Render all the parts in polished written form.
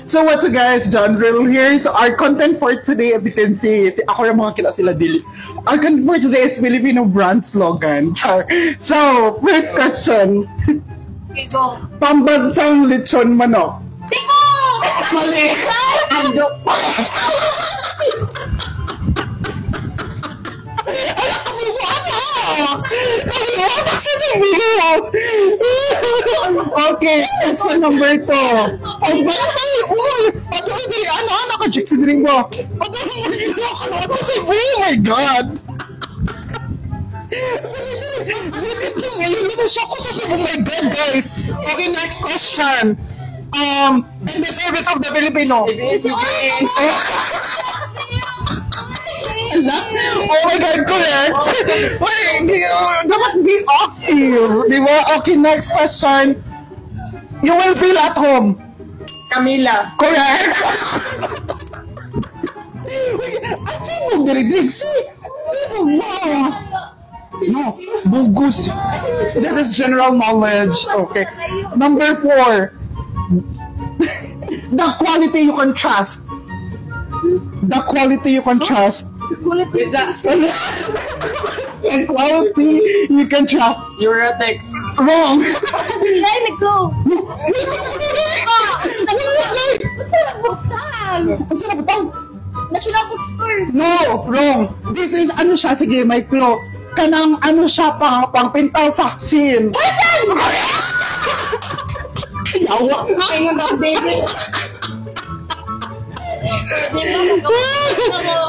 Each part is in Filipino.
So what's up guys, John Riddle here. So our content for today, as you can see, ako yung mga kita sila dili. Our content for today is Filipino brand slogan. Char. So, first question. Okay, go. Pambansang lechon manok. Siko! Mali! Andok. Okay, question number 2. Ano ka, Jake, sinring mo? Oh my God! Oh my God, guys! Okay, next question. In the service of the Filipino. Oh my God, correct! Wait, dapat be active, di ba? Okay, next question. You will feel at home. Camila. Correct! At sino mo diridig? No, bugus. This is general knowledge. Okay. Number 4. The quality you can trust. The quality you can trust. Pizza. And quality you can trust. Eurotex. Wrong. Ay, nag-go. Ano na ba? National Bookstore. No, wrong. This is ano siya, sige, may clue. Kanang ano siya pang pintal sa scene. Yawa nga. Ayun ang David.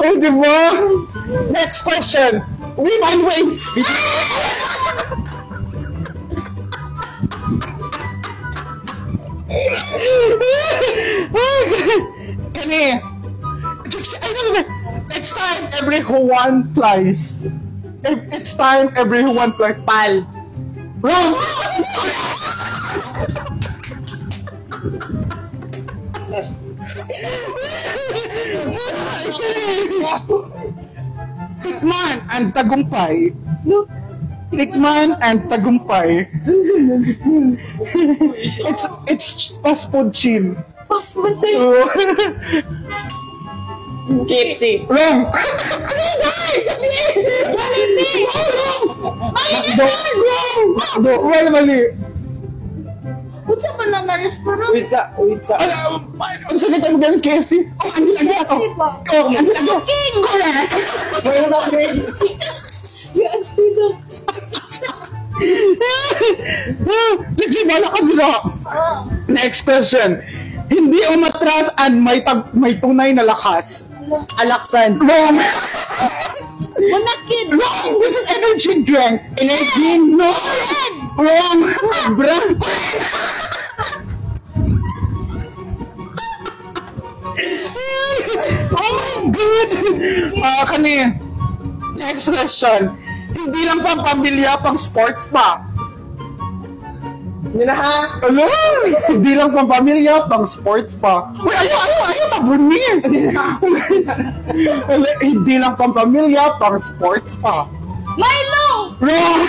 Oh, di ba? Next question. Women wins. Kani. Next time, everyone flies. It's time, everyone flies. Pal. Wrong. Tikman and tagumpay. Tikman and tagumpay. It's fast food chain. Fast food tayo. Oh. KFC. Wrong. Jollibee. Makdo. Well, mali. What's up na restaurant? Pizza. Ang sakit ang galing KFC. Oh, ano lagi ako? Oh, ano lagi? King. Correct. Mayroon ako games. KFC daw. Legit, wala ka nila. Next question. Hindi umatras at may tunay na lakas. Alaksan. Wrong. Manakid. Wrong. This is energy drink. Energy. No. Wrong. Brand. Oh, good. Kani. Next question. Hindi lang pang pamilya, pang sports pa. Yun na ha. Ano? Hindi lang pang pamilya, pang sports pa. Uy, ayaw, tabuni. Hindi lang pang pamilya, pang sports pa. Milo. Wrong!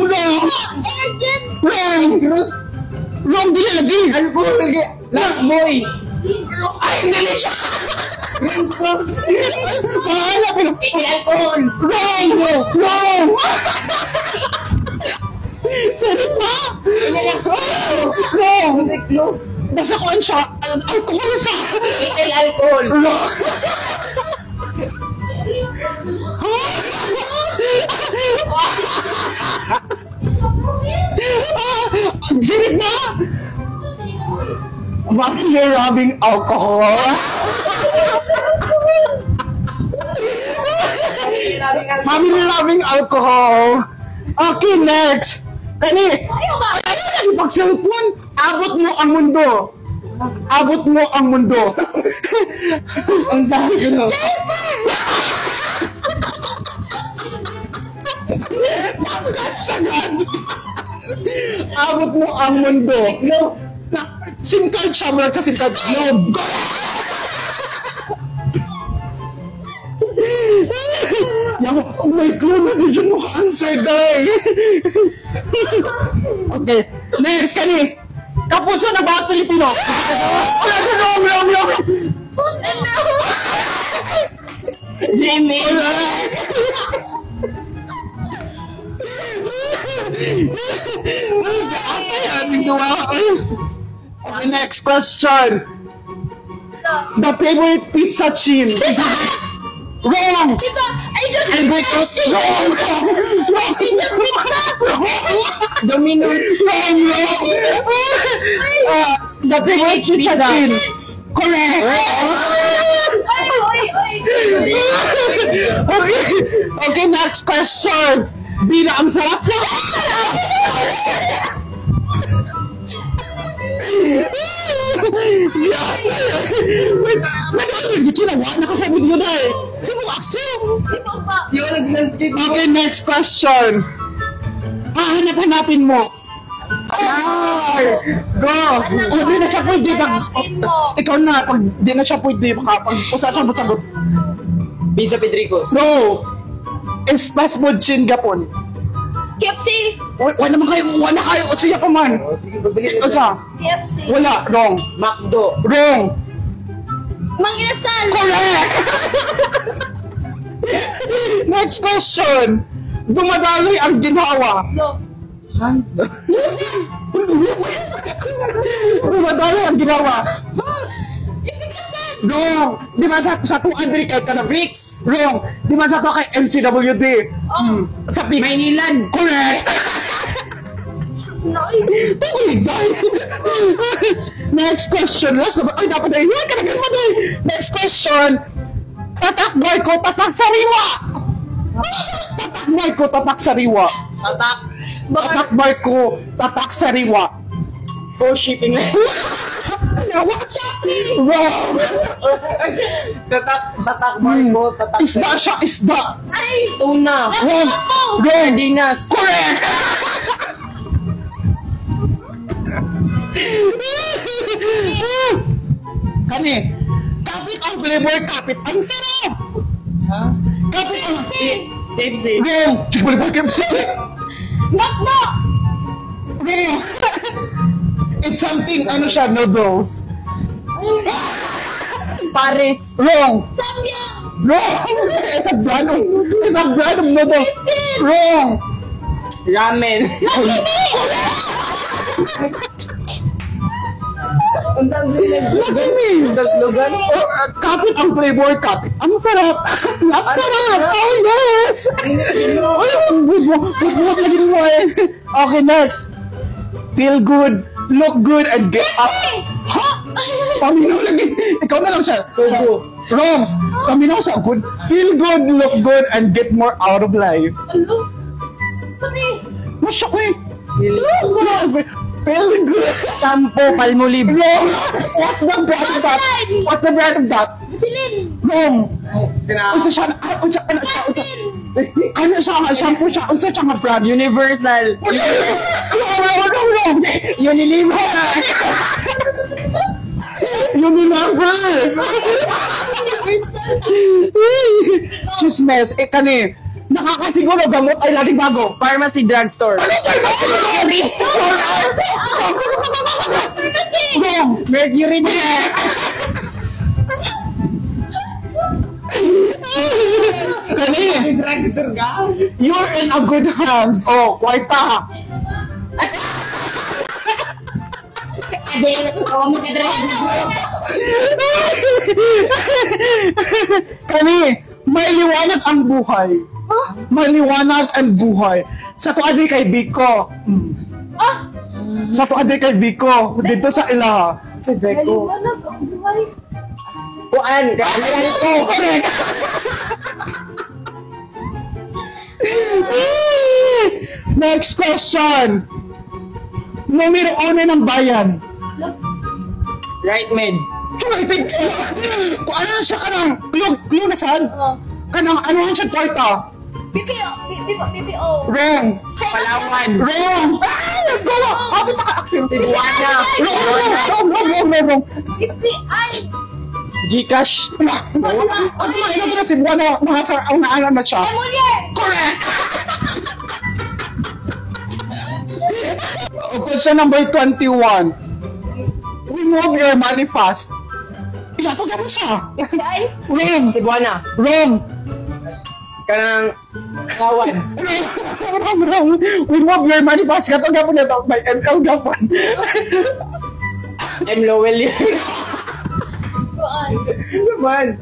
Wrong! Energen. Wrong! Cruz. Wrong, dili lagi! Alcohol lagi. Lakmoy. Ay, dili siya! Cruz. Pahala, pero... Alcohol. Wrong! Wrong! Salit na! Wrong! Club. Basta ko siya! Alcohol siya! Etel alcohol. Wrong! Dinig na! Family rubbing alcohol. Family rubbing alcohol. Okay, next. Kani, ayaw na pag-cellphone. Abot mo ang mundo. Abot mo ang mundo. Ang sabi ko no. Abot mo ang mundo. SIM card siya, mula sa SIM card. No. Yan, oh my God, hindi mo answer, guy. Okay, next, kani. Kapuso na bawat Pilipino. Wrong. Jimmy. Okay, next question. The favorite pizza chain. Wrong. Ito, I don't And because wrong. Domino's. The favorite pizza chain. Correct. Okay, next question. Bila ang sarap na. Wait, ginawa na kasi video na eh. Sino aso? Yung nag-landscape. Okay, next question. Hanapin mo. Go! Kung di na siya pwede, ikaw na, pag di na siya pwede, pag usa siyang sagot. Pizza Pedricos. No! Is fast food chain Gapon. KFC. Wala kayo, o siya pa man. Sige, pagbalik O siya? KFC. Wala, wrong. McDo. Wrong. Mang Inasal. Correct! Next question. Dumadaloy ang ginawa. Go. Dumadaloy ang ginawa. Wrong. Di ba sa 200 kay ka na Bricks? Wrong. Di ba sa to kay MCWD? Sa Maynilan. Correct! No. Next question. Last na ba? Ay, dapat na yun. Kanagal mo na. Next question. Tatak Marco, tatak sariwa. Tatak Marco, tatak sariwa. Tatak. Tatak Marco, tatak sariwa. Go shipping na. Wrong. Tatak Marco. Tatak. Isda siya, isda. Ay. Tuna. Wrong. Wrong. Dinas. Correct. Kani, kapit ang flavor, kapit ang sarap. Ha? Kapit ang... Pepsi. Wrong. Flavor kapsi. Makbo. Wrong. It's something, ano siya, noodles. Paris. Wrong. Samyang. Wrong. It's a brand of, it's a brand of noodles. Wrong. Ramen. Ang slogan. Ang slogan. Kapit ang flavor, kapit. Ang sarap. Ang sarap. Oh, yes. Bubuhat lagi mo eh. Okay, next. Feel good, look good, and get up. Ha? Paminaw lagi. Ikaw na lang siya. Sobo. Wrong. Paminaw sa good. Feel good, look good, and get more out of life. Ano? Sorry. Masya ko eh. Feel good. Shampoo. Palmolive. Wrong. What's the brand of that? What's the brand of that? Silin. Wrong. Kina- Unsa siya? Ano siya? Shampoo siya? Unsa siya nga brand? Universal. Wrong. Unilever. Universal. Universal. Chismes. Kani. Nakakasiguro gamot ay laging bago. Pharmacy drugstore. Wrong. Mercury. Kani. Drugstore ka? You're in a good hands. Oh, kwarta. Kani, may liwanag ang buhay. Maliwanag ang buhay. Sa tuadi kay Biko. Sa tuadi kay Biko. Dito sa Ilaha. Sa Beko. Maliwanag ang buhay. Kuan. Oh, correct. Next question. Numero 1 ng bayan. Right mid. Kung ano siya kanang clue na saan? Kanang ano siya torta? BPO. Wrong. Palawan. Wrong. Nagawa. Abot na ka-action. Tijuana. Wrong. BPI. Gcash. Ano ina na si Buwana ang naalam na siya? Emolier. Correct. Question number 21. Remove your money fast. Ilato ka mo siya. BPI? Wrong. Cebuana. Wrong. Kanang Lawan. Wrong. Remove your money fast. Kato ka po na ito. May NL gapon. M. Lowell yun. Kuan. Naman.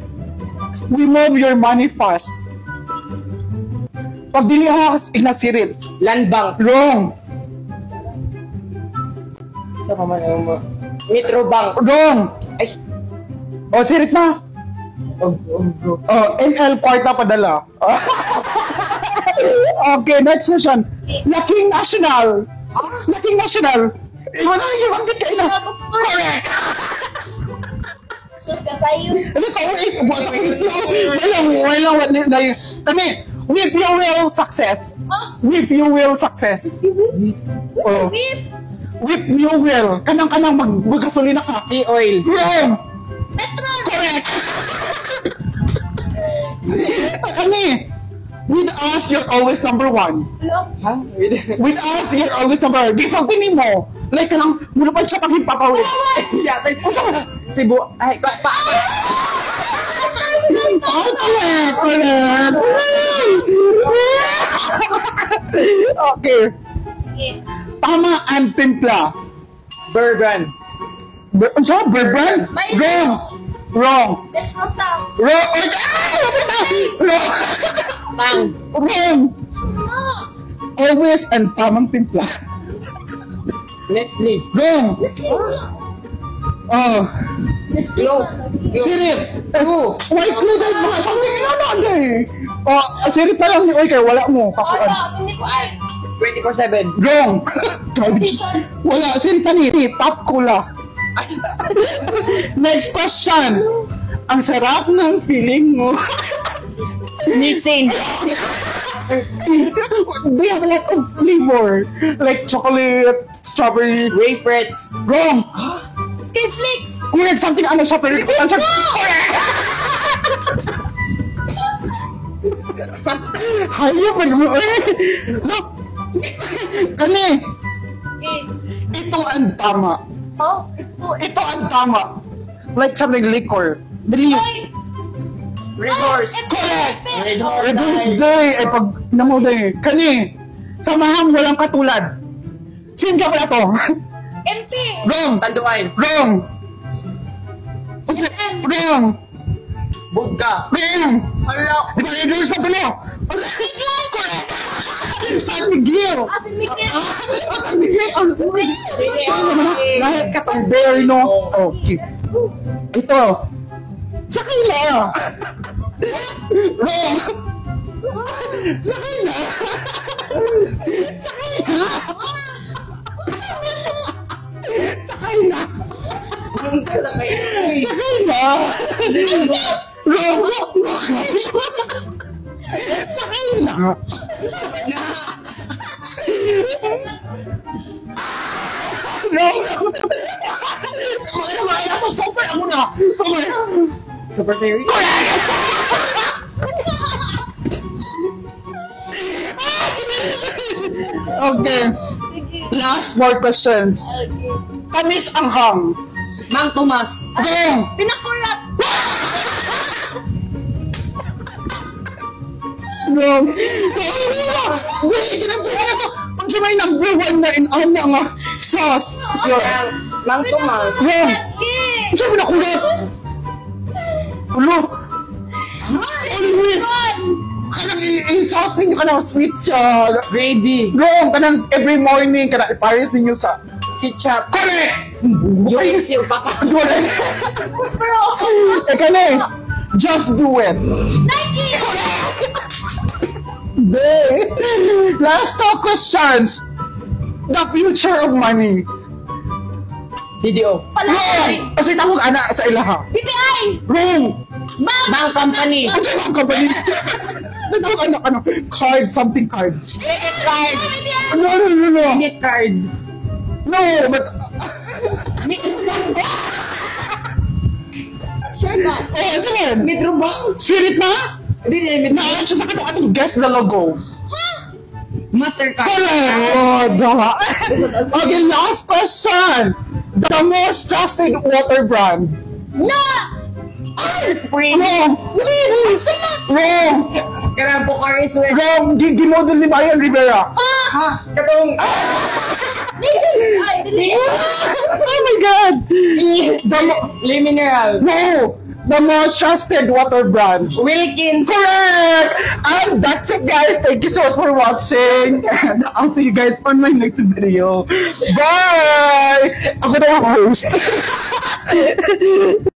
Remove your money fast. Pag dili ako inasirit. Land Bank. Wrong. Sa paman ang mo. Metro Bank. Wrong. Ay. O, sirit na. Bro. Oh, NL kwarta padala. Okay, next question. Laking National. Laking National. Iwan na lang yung kayo na. Correct. Sus kasayo. Ano ka? Walang. Kami, with you will success. Huh? With you will success. Oh, Beef? with you will. Kanang maggasolina ka. Sea Oil. Wrong. Petro? Correct. Kami, with us, you're always number one. Hello? Ha? With us, you're always number one. Di sabi mo. Like, kanang, mula pa siya pagpapawid. Yatay. Cebu. Ay, pa. Okay. Sige. Tama ang timpla. Bourbon. Ang sarap, Bourbon? May- Wrong. Wrong. Let's go down. Wrong. Wrong. Tang. Wrong. No. Always ang tamang timpla. Nestle. Wrong. Let's go. Oh. Let's Glow. go. Sirit. True. White clouded mga sabi na eh. Oh, sirit na lang ni Oy kay wala mo kakuan. Ano? Hindi ko ay. 24/7. Wrong. Season. Wala sirit na ni Pop Cola. Next question. Ang sarap ng feeling mo. Nissin. They have a lot of flavor. Like chocolate, strawberry. Wafrets. Wrong. Skiflix. Correct. Something ano siya pero hayop pa mo. No. Kani. Okay. Ito ang tama. Oh, ito. Ito ang tama. Like something liquor. Dali. Ay. Red Horse. Correct. Red Horse. Reverse day. Ay pag namo day. Kani. Samahan walang katulad. Sin ka pala to. MP. Wrong. Tanduay. Wrong. Wrong. Budka. Wrong. Hello. Di ba reverse na tuloy? Correct. San Miguel. Ate Miguel. San Miguel. Lahat ka pang bear, no? Okay. Ito. Sakay na. Wrong. Sakay na. Sakay na. Sakay na. Sakay na. Wrong. Sakay na. Wrong. Makaya to super ako na. Super. Super Fairy. Okay. Last 4 questions. Okay. Tamis ang hang. Mang Tomas. Wrong. Pinakulat. Wrong. Wait, kinabila na to. Pag siya may number 1 na in-ana nga. Sauce. Mang Tomas. Wrong. Okay. Siya pinakulat. Ulo. Always. Kanang i-sauce ninyo ka ng sweet siya. Gravy. Wrong. Kanang every morning, kanang i-paris ninyo sa... Ketchup. Correct! Yung yung papa. Correct! Eka na eh. Just do it. Nike. Be. Last 2 questions. The future of money. DDO. Wrong! Kasi tawag anak sa ilaha. BPI. Wrong! Mang Company. Kasi ang company. Kasi tawag anak ano. Card, something card. Credit card. No. Credit card. No, but... Sure ka. Eh, ano yan? Metro Bank. Spirit na? Hindi, Naayon siya sa katong guess the logo. Mastercard. Correct! Oh, dama. Okay, last question. The most trusted water brand. No! Spring. Wrong! Wrong! Karabo car is with. Wrong! Gimodel ni Marian Rivera. Ha? Katong. Ay, dili. Oh my God! Le Mineral. No! The most trusted water brand. Wilkins. Correct! And that's it, guys. Thank you so much for watching. And I'll see you guys on my next video. Bye! Ako na yung host.